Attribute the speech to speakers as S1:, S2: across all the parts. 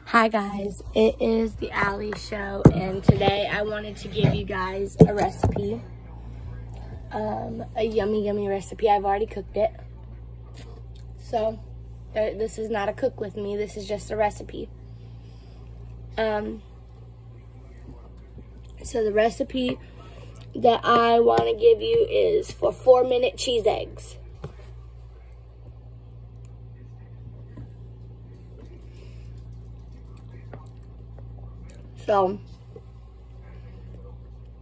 S1: Hi guys, it is the Ali Show, and today I wanted to give you guys a recipe, a yummy recipe. I've already cooked it, so this is not a cook with me, this is just a recipe. So the recipe that I want to give you is for 4-minute cheese eggs. So,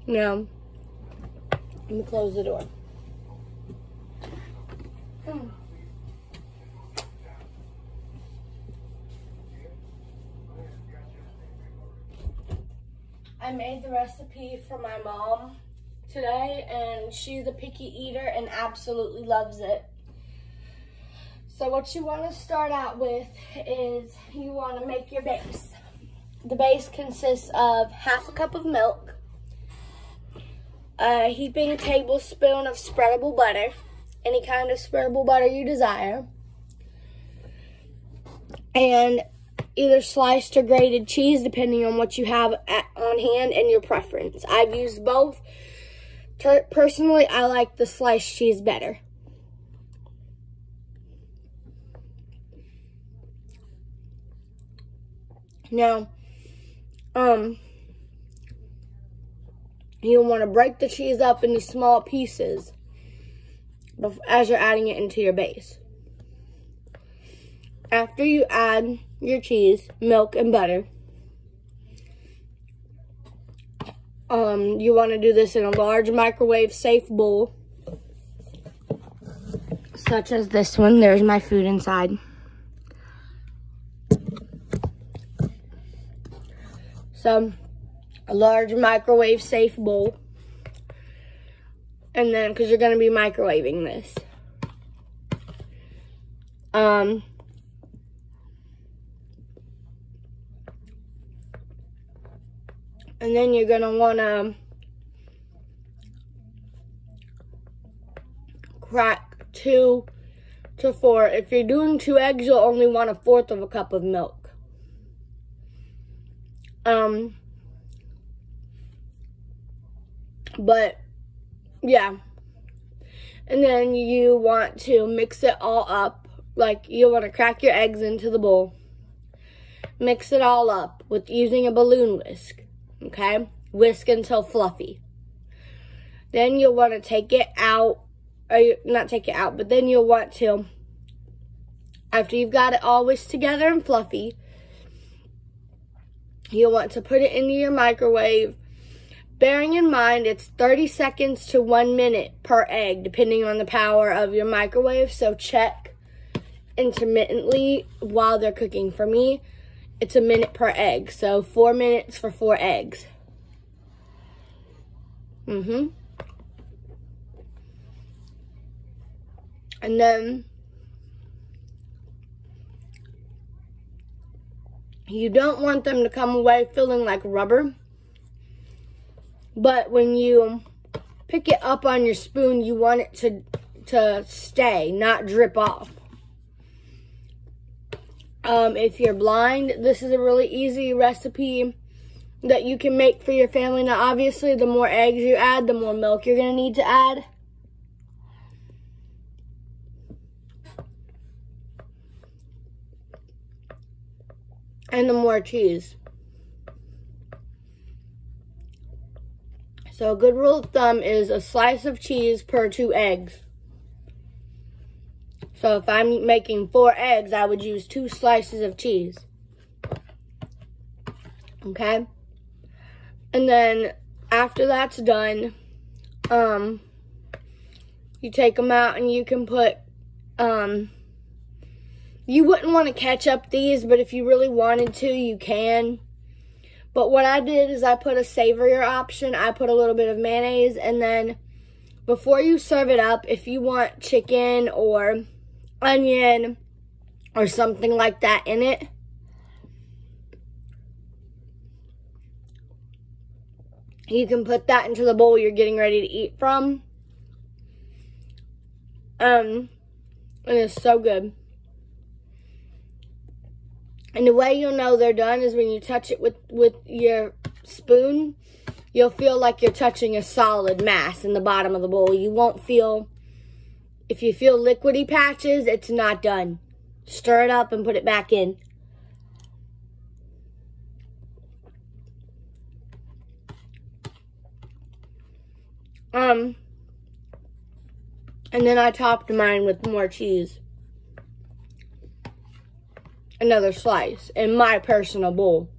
S1: now, let me close the door. I made the recipe for my mom today, and she's a picky eater and absolutely loves it. So what you want to start out with is you want to make your base. The base consists of half a cup of milk, a heaping tablespoon of spreadable butter, any kind of spreadable butter you desire, and either sliced or grated cheese depending on what you have on hand and your preference. I've used both. Personally, I like the sliced cheese better. Now, you'll want to break the cheese up into small pieces as you're adding it into your base. After you add your cheese, milk, and butter, you want to do this in a large microwave-safe bowl, such as this one. There's my food inside. So, a large microwave-safe bowl. And then, because you're going to be microwaving this. And then you're going to want to crack 2 to 4. If you're doing 2 eggs, you'll only want 1/4 of a cup of milk. But, yeah. And then you want to mix it all up. Like, you want to crack your eggs into the bowl. Mix it all up with using a balloon whisk. Okay? Whisk until fluffy. Then you'll want to take it out. Or not take it out, but then you'll want to, after you've got it all whisked together and fluffy, you'll want to put it into your microwave, bearing in mind it's 30 seconds to 1 minute per egg, depending on the power of your microwave. So check intermittently while they're cooking. For me, it's 1 minute per egg. So 4 minutes for 4 eggs. And then you don't want them to come away feeling like rubber. But when you pick it up on your spoon, you want it to stay, not drip off. If you're blind, this is a really easy recipe that you can make for your family. Now, obviously, the more eggs you add, the more milk you're going to need to add. And the more cheese. So a good rule of thumb is a slice of cheese per 2 eggs. So if I'm making 4 eggs, I would use 2 slices of cheese. Okay? And then after that's done, you take them out and you can put, you wouldn't want to ketchup these, but if you really wanted to, you can. But what I did is I put a savorier option. I put a little bit of mayonnaise, and then before you serve it up, if you want chicken or onion or something like that in it, you can put that into the bowl you're getting ready to eat from. And it's so good. And the way you'll know they're done is when you touch it with your spoon, you'll feel like you're touching a solid mass in the bottom of the bowl. You won't feel, if you feel liquidy patches, it's not done. Stir it up and put it back in. And then I topped mine with more cheese. Another slice in my personal bowl.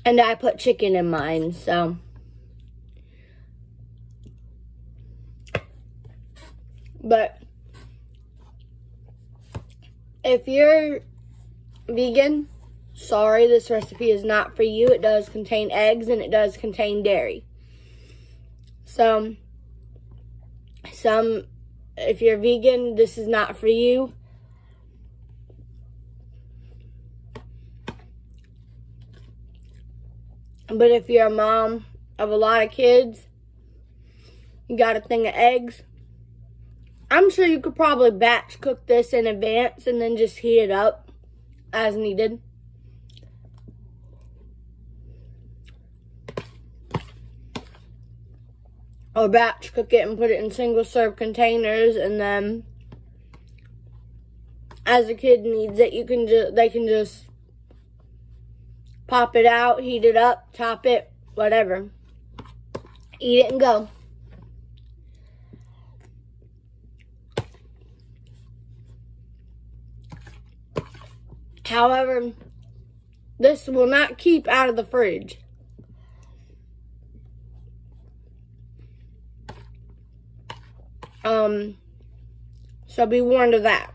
S1: And I put chicken in mine, so. But if you're vegan, sorry, this recipe is not for you. It does contain eggs and it does contain dairy. So, if you're vegan, this is not for you. But if you're a mom of a lot of kids, you got a thing of eggs, I'm sure you could probably batch cook this in advance and then just heat it up as needed. Or batch cook it and put it in single serve containers, and then as a kid needs it, they can just pop it out, heat it up, top it, whatever. Eat it and go. However, this will not keep out of the fridge. So be warned of that.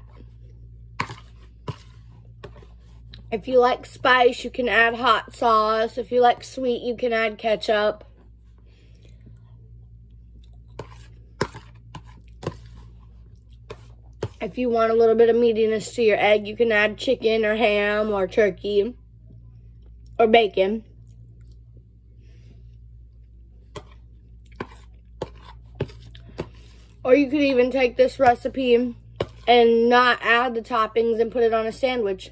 S1: If you like spice, you can add hot sauce. If you like sweet, you can add ketchup. If you want a little bit of meatiness to your egg, you can add chicken or ham or turkey or bacon. Or you could even take this recipe and not add the toppings and put it on a sandwich.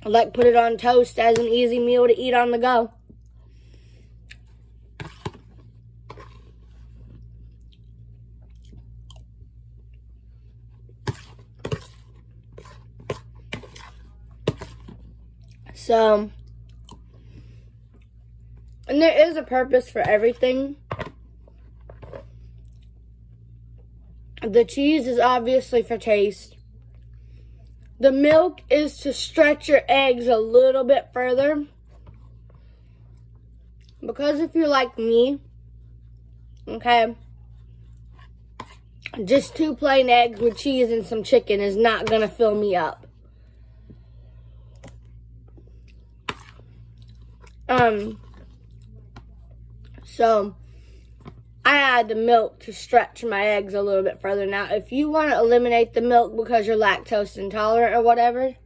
S1: Like put it on toast as an easy meal to eat on the go. So, and there is a purpose for everything. The cheese is obviously for taste. The milk is to stretch your eggs a little bit further. Because if you're like me, okay, just 2 plain eggs with cheese and some chicken is not going to fill me up. So, I add the milk to stretch my eggs a little bit further. Now, if you want to eliminate the milk because you're lactose intolerant or whatever,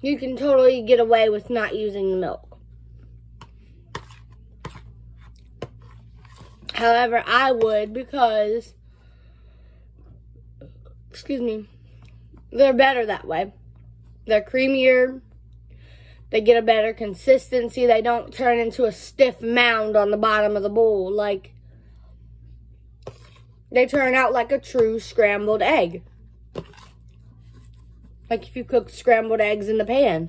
S1: you can totally get away with not using the milk. However, I would because, excuse me, they're better that way. They're creamier. They get a better consistency. They don't turn into a stiff mound on the bottom of the bowl. Like, they turn out like a true scrambled egg. Like if you cook scrambled eggs in the pan.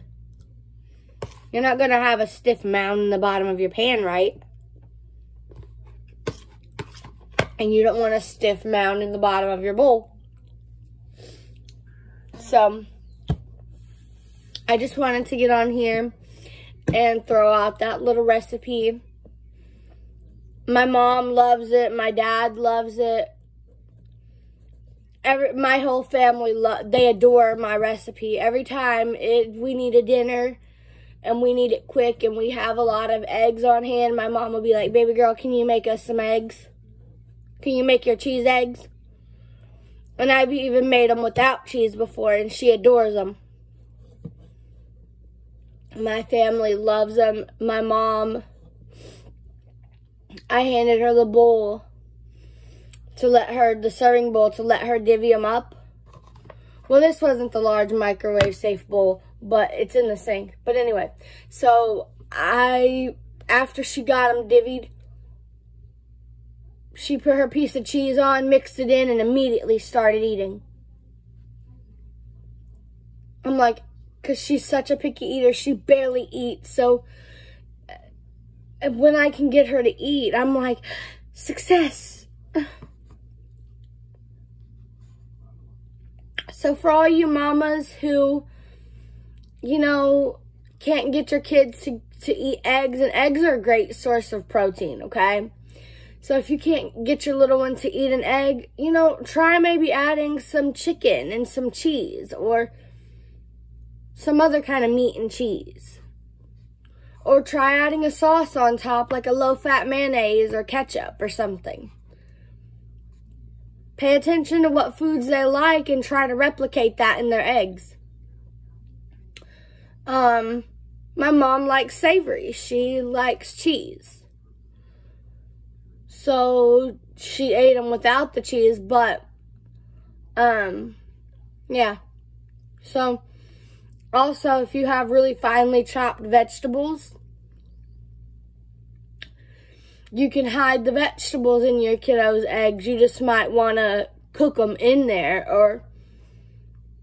S1: You're not going to have a stiff mound in the bottom of your pan, right? And you don't want a stiff mound in the bottom of your bowl. So, I just wanted to get on here and throw out that little recipe. My mom loves it. My dad loves it. My whole family, they adore my recipe. Every time we need a dinner and we need it quick and we have a lot of eggs on hand, my mom will be like, baby girl, can you make us some eggs? Can you make your cheese eggs? And I've even made them without cheese before, and she adores them. My family loves them. My mom, I handed her the bowl the serving bowl to let her divvy them up. Well, this wasn't the large microwave safe bowl, but it's in the sink. But anyway, so after she got them divvied, she put her piece of cheese on, mixed it in, and immediately started eating. I'm like, because she's such a picky eater, she barely eats. So when I can get her to eat, I'm like, success. So for all you mamas who, you know, can't get your kids to eat eggs, and eggs are a great source of protein, okay? So if you can't get your little one to eat an egg, you know, try maybe adding some chicken and some cheese, or some other kind of meat and cheese. Or try adding a sauce on top, like a low-fat mayonnaise or ketchup or something. Pay attention to what foods they like and try to replicate that in their eggs. My mom likes savory. She likes cheese. So she ate them without the cheese, but, yeah. So, also, if you have really finely chopped vegetables, you can hide the vegetables in your kiddos' eggs. You just might want to cook them in there. Or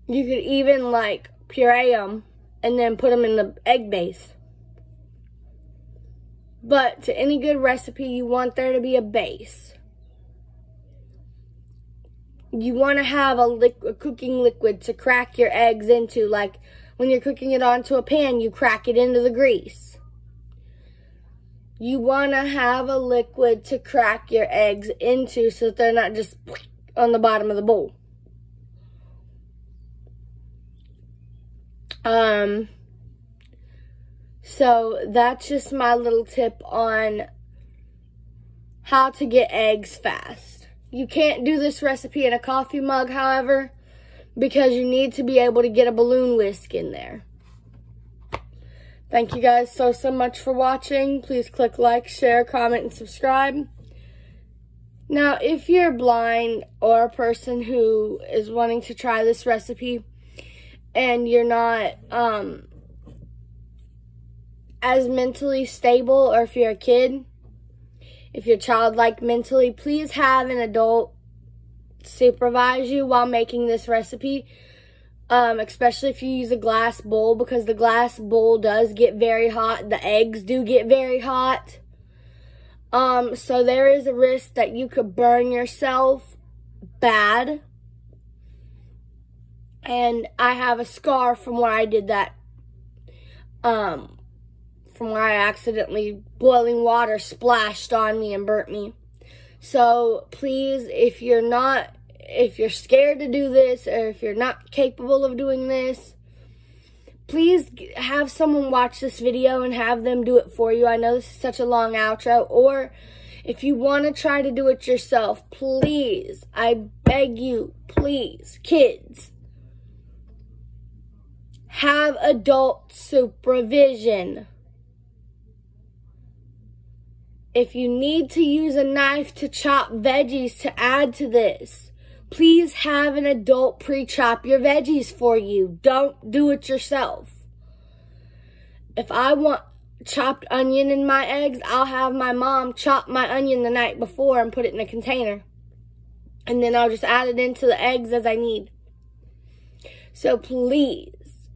S1: you could even, like, puree them and then put them in the egg base. But to any good recipe, you want there to be a base. You want to have a cooking liquid to crack your eggs into. Like, when you're cooking it onto a pan, you crack it into the grease. You want to have a liquid to crack your eggs into so that they're not just on the bottom of the bowl. So that's just my little tip on how to get eggs fast. You can't do this recipe in a coffee mug, however, because you need to be able to get a balloon whisk in there. Thank you guys so much for watching. Please click like, share, comment, and subscribe. Now, if you're blind or a person who is wanting to try this recipe and you're not as mentally stable, or if you're a kid, if you're childlike mentally, please have an adult supervise you while making this recipe. Especially if you use a glass bowl, because the glass bowl does get very hot. The eggs do get very hot. So there is a risk that you could burn yourself bad. And I have a scar from where I did that. From where I accidentally boiling water splashed on me and burnt me. So please, if you're scared to do this, or if you're not capable of doing this, please have someone watch this video and have them do it for you. I know this is such a long outro. Or if you want to try to do it yourself, please, I beg you, please, kids, have adult supervision. If you need to use a knife to chop veggies to add to this, please have an adult pre-chop your veggies for you. Don't do it yourself. If I want chopped onion in my eggs, I'll have my mom chop my onion the night before and put it in a container. And then I'll just add it into the eggs as I need. So please,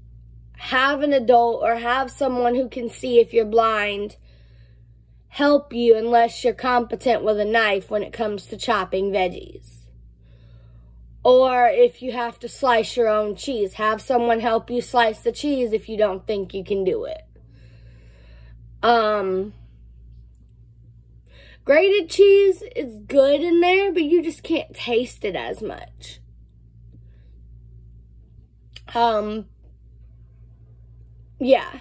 S1: have an adult or have someone who can see if you're blind help you, unless you're competent with a knife when it comes to chopping veggies. Or if you have to slice your own cheese, have someone help you slice the cheese if you don't think you can do it. Grated cheese is good in there, but you just can't taste it as much. Yeah.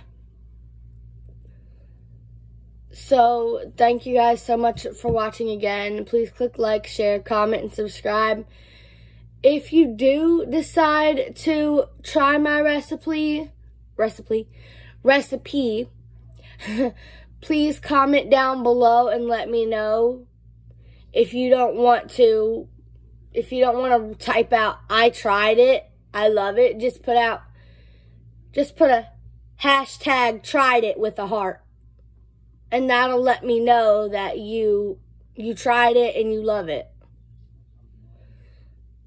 S1: So, thank you guys so much for watching again. Please click like, share, comment, and subscribe. If you do decide to try my recipe, please comment down below and let me know if you don't want to type out, I tried it, I love it, just put a hashtag tried it with a heart. And that'll let me know that you tried it and you love it.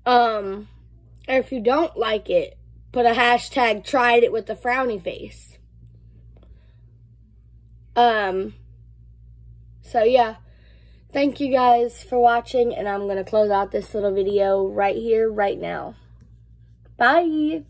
S1: Or if you don't like it, put a hashtag tried it with a frowny face. So yeah, thank you guys for watching, and I'm going to close out this little video right here, right now. Bye!